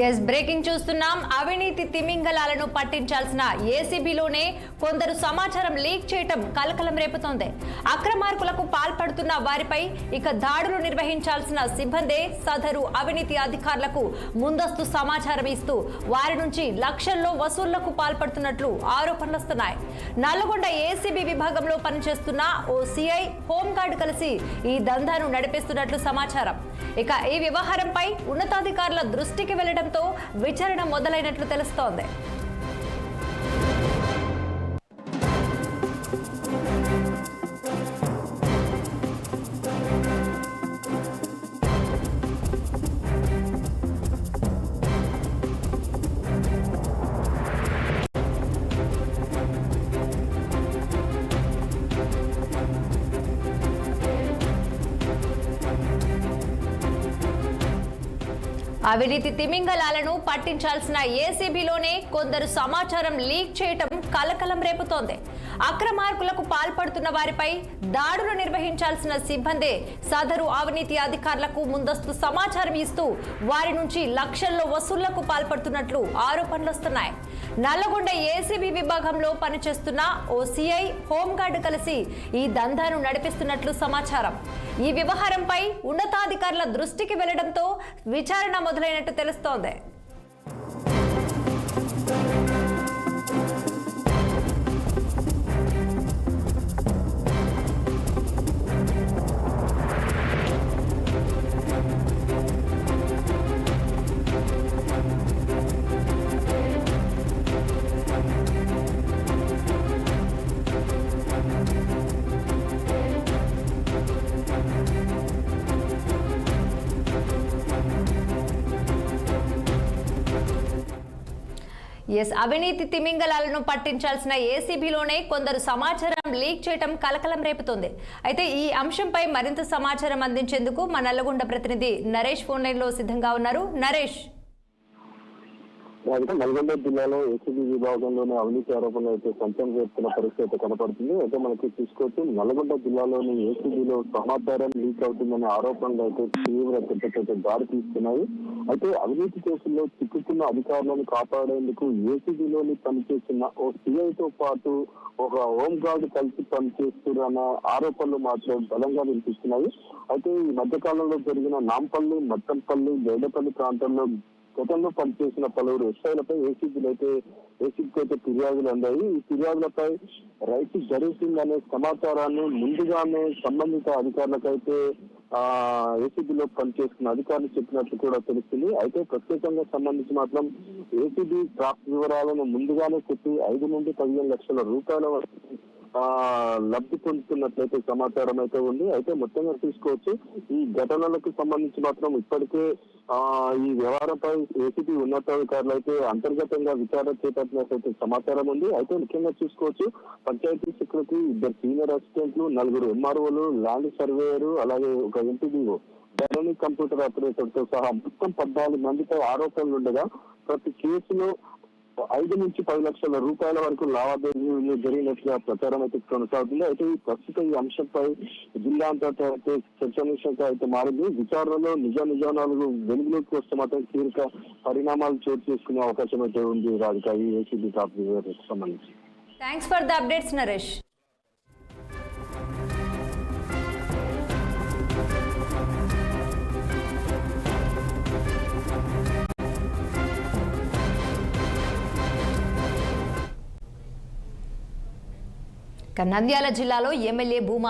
Yes breaking చూస్తున్నాం. అవినీతి తిమింగలాలను పట్టించాల్సిన ఏసీబీలోనే కొందరు సమాచారం లీక్ చేయటం కలకలం రేపుతోంది. అక్రమార్కులకు పాల్పడుతున్న వారిపై ఇక దాడులు నిర్వహించాల్సిన సిబ్బందే సదరు అవినీతి అధికారులకు ముందస్తు సమాచారం ఇస్తూ వారి నుంచి లక్షల్లో వసూళ్లకు పాల్పడుతున్నట్లు ఆరోపణలు వస్తున్నాయి. నల్లగొండ ఏసీబీ విభాగంలో పనిచేస్తున్న ఓ సిఐ, హోంగార్డ్ కలిసి ఈ దందాను నడిపిస్తున్నట్లు సమాచారం. ఇక ఈ వ్యవహారంపై ఉన్నతాధికారుల దృష్టికి వెళ్లడంతో విచారణ మొదలైనట్లు తెలుస్తోంది. అవినీతి తిమింగలాలను పట్టించాల్సిన ఏసీబీలోనే కొందరు సమాచారం లీక్ చేయటం కలకలం రేపుతోంది. అక్రమార్కులకు పాల్పడుతున్న వారిపై దాడులు నిర్వహించాల్సిన సిబ్బందే సదరు అవినీతి అధికారులకు ముందస్తు సమాచారం ఇస్తూ వారి నుంచి లక్షల్లో వసూళ్లకు పాల్పడుతున్నట్లు ఆరోపణలు వస్తున్నాయి. నల్లగొండ ఏసీబీ విభాగంలో పనిచేస్తున్న ఓ సిఐ, హోంగార్డ్ కలిసి ఈ దందాను నడిపిస్తున్నట్లు సమాచారం. ఈ వ్యవహారంపై ఉన్నతాధికారుల దృష్టికి వెళ్లడంతో విచారణ మొదలైనట్టు తెలుస్తోంది. అవినీతి తిమింగలాలను పట్టించాల్సిన ఏసీబీలోనే కొందరు సమాచారం లీక్ చేయటం కలకలం రేపుతోంది. అయితే ఈ అంశంపై మరింత సమాచారం అందించేందుకు మా నల్లగొండ ప్రతినిధి నరేష్ ఫోన్ లైన్ లో సిద్ధంగా ఉన్నారు. నరేష్, నల్గొండ జిల్లాలో ఏసీబీ విభాగంలోని అవినీతి ఆరోపణలు అయితే సంచలనం చేస్తున్న పరిస్థితి అయితే కనపడుతుంది. అయితే మనకి చూసుకోవచ్చు, నల్గొండ జిల్లాలోని ఏసీబీలో సమాచారం లీక్ అవుతుందనే ఆరోపణలు అయితే తీవ్ర చర్చకైతే దారి తీస్తున్నాయి. అయితే అవినీతి కేసుల్లో చిక్కుకున్న అధికారులను కాపాడేందుకు ఏసీబీలోని పనిచేస్తున్న ఓ సిఐతో పాటు ఒక హోంగార్డ్ కలిసి పనిచేస్తున్న ఆరోపణలు మాత్రం బలంగా వినిపిస్తున్నాయి. అయితే ఈ మధ్య కాలంలో జరిగిన నాంపల్లి, మట్టంపల్లి, జైలపల్లి ప్రాంతంలో గతంలో పనిచేసిన పలువురు ఎస్ఐలపై ఏసీబీకి అయితే ఫిర్యాదులు అందాయి. ఈ ఫిర్యాదులపై రైతు జరుగుతుందనే సమాచారాన్ని ముందుగానే సంబంధిత అధికారులకైతే ఏసీబీలో పనిచేస్తున్న అధికారులు చెప్పినట్లు కూడా తెలుస్తుంది. అయితే ప్రత్యేకంగా సంబంధించి మాత్రం ఏసీబీ డ్రాఫ్ట్ వివరాలను ముందుగానే చెప్పి 5 నుండి 15 లక్షల రూపాయల వరకు లబ్ధి పొందుతున్నట్లయితే సమాచారం అయితే ఉంది. అయితే మొత్తంగా చూసుకోవచ్చు, ఈ ఘటనలకు సంబంధించి మాత్రం ఇప్పటికే ఈ వ్యవహారంపై ఏసీబీ ఉన్నతాధికారులు అయితే అంతర్గతంగా విచారణ చేపట్టినట్లయితే సమాచారం ఉంది. అయితే ముఖ్యంగా చూసుకోవచ్చు, పంచాయతీ సెక్రటరీ, 2 సీనియర్ అసిస్టెంట్లు, 4 ఎంఆర్ఓలు, ల్యాండ్ సర్వేయర్, అలాగే ఒక ఎంపీడీఓ, డైనమిక్ కంప్యూటర్ ఆపరేటర్ తో సహా మొత్తం 14 మందిపై ఆరోపణలు ఉండగా ప్రతి కేసులో 5 నుంచి 10 లక్షల రూపాయల వరకు లావాదేవీలు జరిగినట్లుగా ప్రచారం అయితే కొనసాగుతుంది. అయితే ఈ ప్రస్తుతం ఈ అంశంపై జిల్లా అంతటా అయితే చర్చనీయాంశంగా అయితే మారింది. విచారణలో నిజానాలు వెలుగులోకి వస్తే మాత్రం కీలక పరిణామాలు చోటు చేసుకునే అవకాశం అయితే ఉంది. రాధిక, ఈ ఏసీబీ టాప్ సంబంధించి. Thanks for the updates Naresh. Nandyal జిల్లాలో ఎమ్మెల్యే భూమా